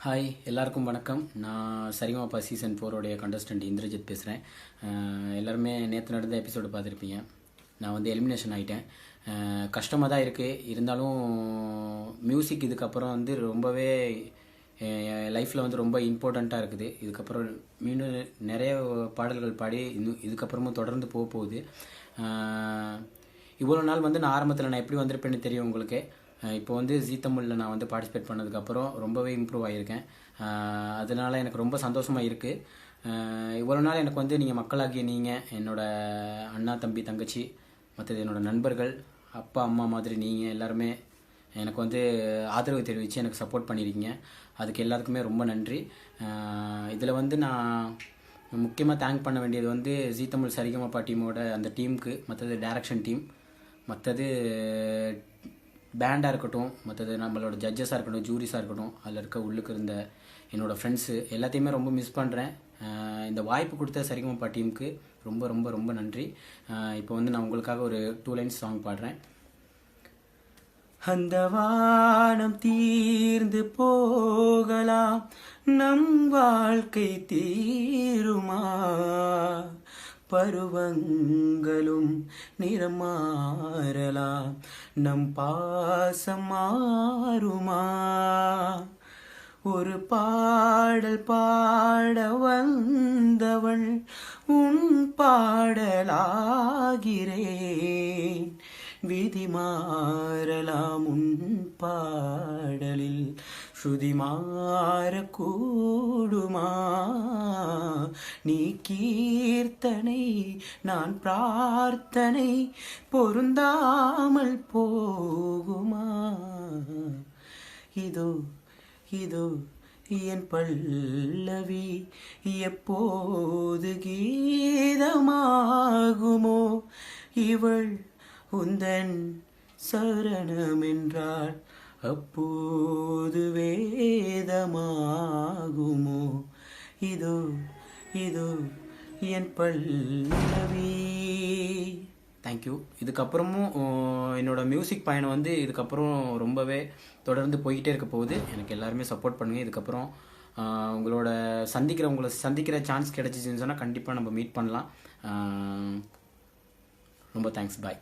Hi எல்லாருக்கும் வணக்கம். நான் சரிகமபா சீசன் 4 கண்டஸ்டன்ட் இந்திரஜித் பேசுகிறேன். எல்லாருமே நேற்று நடந்த எபிசோடு பார்த்துருப்பீங்க. நான் வந்து எலிமினேஷன் ஆகிட்டேன். கஷ்டமாக தான் இருக்குது. இருந்தாலும் மியூசிக் இதுக்கப்புறம் வந்து ரொம்பவே லைஃப்பில் வந்து ரொம்ப இம்பார்ட்டண்ட்டாக இருக்குது. இதுக்கப்புறம் மீண்டும் நிறைய பாடல்கள் பாடி இதுக்கப்புறமும் தொடர்ந்து போகுது. இவ்வளோ நாள் வந்து நான் ஆரம்பத்தில் நான் எப்படி வந்திருப்பேன்னு தெரியும் உங்களுக்கு. இப்போ வந்து ஜீ தமிழில் நான் வந்து பார்ட்டிசிபேட் பண்ணதுக்கப்புறம் ரொம்பவே இம்ப்ரூவ் ஆகியிருக்கேன். அதனால் எனக்கு ரொம்ப சந்தோஷமாக இருக்குது. இவ்வளோ நாள் எனக்கு வந்து நீங்கள் மக்களாகிய நீங்கள், என்னோடய அண்ணா தம்பி தங்கச்சி, மற்றது என்னோடய நண்பர்கள், அப்பா அம்மா மாதிரி நீங்கள் எல்லாருமே எனக்கு வந்து ஆதரவு தெரிவித்து எனக்கு சப்போர்ட் பண்ணியிருக்கீங்க. அதுக்கு எல்லாத்துக்குமே ரொம்ப நன்றி. இதில் வந்து நான் முக்கியமாக தேங்க் பண்ண வேண்டியது வந்து ஜீ தமிழ் சரிகமபா டீமோட அந்த டீமுக்கு, மற்றது டைரக்ஷன் டீம், மற்றது பேண்டாக இருக்கட்டும், மற்றது நம்மளோட ஜட்ஜஸாக இருக்கட்டும், ஜூரிஸாக இருக்கட்டும், அதில் இருக்க உள்ளுக்கு இருந்த என்னோடய ஃப்ரெண்ட்ஸு எல்லாத்தையுமே ரொம்ப மிஸ் பண்ணுறேன். இந்த வாய்ப்பு கொடுத்த சரிகமபா டீமுக்கு ரொம்ப ரொம்ப ரொம்ப நன்றி. இப்போ வந்து நான் உங்களுக்காக ஒரு 2 லைன்ஸ் சாங் பாடுறேன். அந்த வானம் தீர்ந்து போகலாம், நம் வாழ்க்கை தீருமா, பருவங்களும் நிறம் மாறலாம், நம் பாசம் மாறுமா, ஒரு பாடல் பாட வந்தவள் உன் பாடலாகிறேன், விதி மாறலாம் உன் பாடலில் ஸ்ருதி மாறக்கூடுமா, நீ கீர்த்தனை நான் பிரார்த்தனை பொருந்தாமல் போகுமா, இதோ இதோ என் பல்லவி எப்போது கீதமாகுமோ, இவள் உந்தன் சரணம் என்றால் அப்போது வேதமாகுமோ, இதோ இதோ என் பல்லவி. தேங்க்யூ. இதுக்கப்புறமும் என்னோடய மியூசிக் பயணம் வந்து இதுக்கப்புறம் ரொம்பவே தொடர்ந்து போய்கிட்டே இருக்க போகுது. எனக்கு எல்லாருமே சப்போர்ட் பண்ணுங்கள். இதுக்கப்புறம் உங்களை சந்திக்கிற சான்ஸ் கிடச்சிச்சின்னு சொன்னால் கண்டிப்பாக நம்ம மீட் பண்ணலாம். ரொம்ப தேங்க்ஸ். பாய்.